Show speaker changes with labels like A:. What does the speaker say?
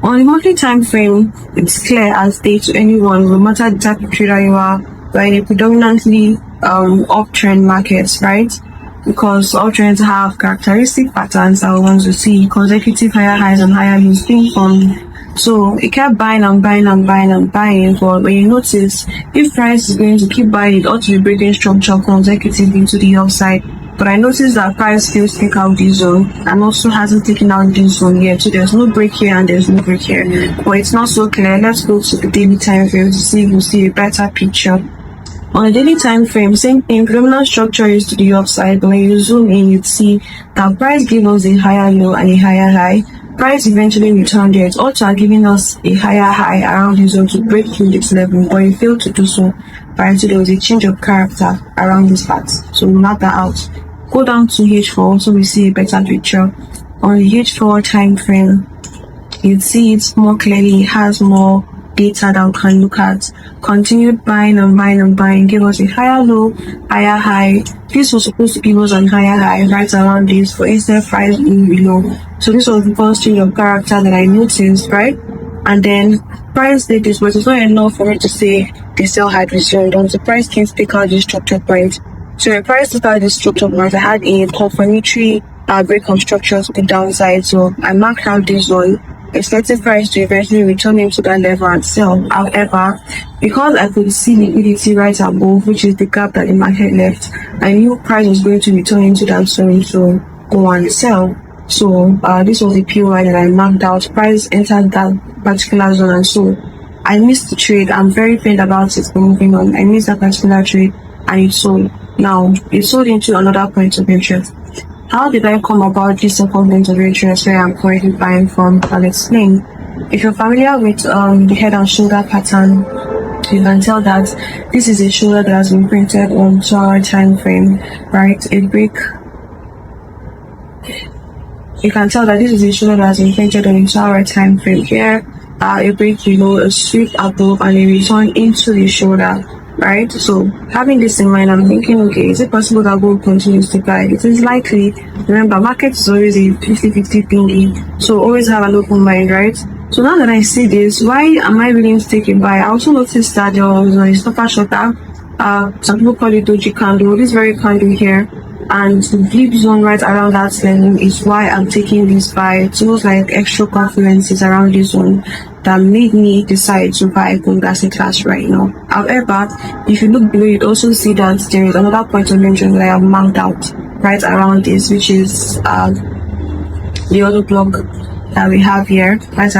A: On the monthly time frame, it's clear as day to anyone, no matter the type of trader you are, we're in a predominantly uptrend market, right? Because uptrends have characteristic patterns that we want to see consecutive higher highs and higher lows being formed. So it kept buying and buying and buying and buying, but when you notice, if price is going to keep buying, it ought to be breaking structure consecutively to the upside. But I noticed that price still take out this zone and also hasn't taken out this zone yet. So there's no break here and there's no break here. But it's not so clear. Let's go to the daily time frame to see if we'll see a better picture. On the daily time frame, same thing, predominant structure is to the upside, but when you zoom in, you see that price gave us a higher low and a higher high. Price eventually returned there. It's also giving us a higher high around this zone to break through this level, but it failed to do so. Right, so there was a change of character around this part. So we'll map that out. Go down to H4 so we see a better picture. On the H4 time frame, you see it more clearly, it has more data that we can look at. Continued buying and buying and buying gave us a higher low, higher high. This was supposed to give us a higher high right around this, for instead price being below. So this was the first change of character that I noticed, right? And then price did this, but it's not enough for me to say the sell had resumed until price can take out the structure point. So when price took out the structure point, I had a confirmatory break of structure to the downside. So I marked out this one, expecting price to eventually return into that level and sell. However, because I could see liquidity right above, which is the gap that the market left, I knew price was going to return into that zone to go and sell. So this was the POI that I marked out. Price entered that particular zone, and so I missed the trade. I'm very pained about it, but moving on. I missed that particular trade and it sold. Now it sold into another point of interest. How did I come about this second point of interest where I'm currently buying from? I'll explain. If you're familiar with the head and shoulder pattern, you can tell that this is a shoulder that has been printed on 2-hour time frame, right? A break. You can tell that this is a shoulder that has been printed on a 2-hour time frame. Here, a break below, a sweep above, and a return into the shoulder. Right, so having this in mind, I'm thinking, okay, is it possible that gold continues to buy? It is likely. Remember, market is always a 50-50 thingy, so always have an open mind, right? So now that I see this, why am I willing to take a buy? I also noticed that there was a stopper shutter. Some people call it doji candle. This very candle here, and the blip zone right around that level is why I'm taking this buy. It feels like extra confidence is around this zone that made me decide to buy gold as a class right now. However, if you look below, you'd also see that there is another point of interest that I have marked out right around this, which is the other block that we have here right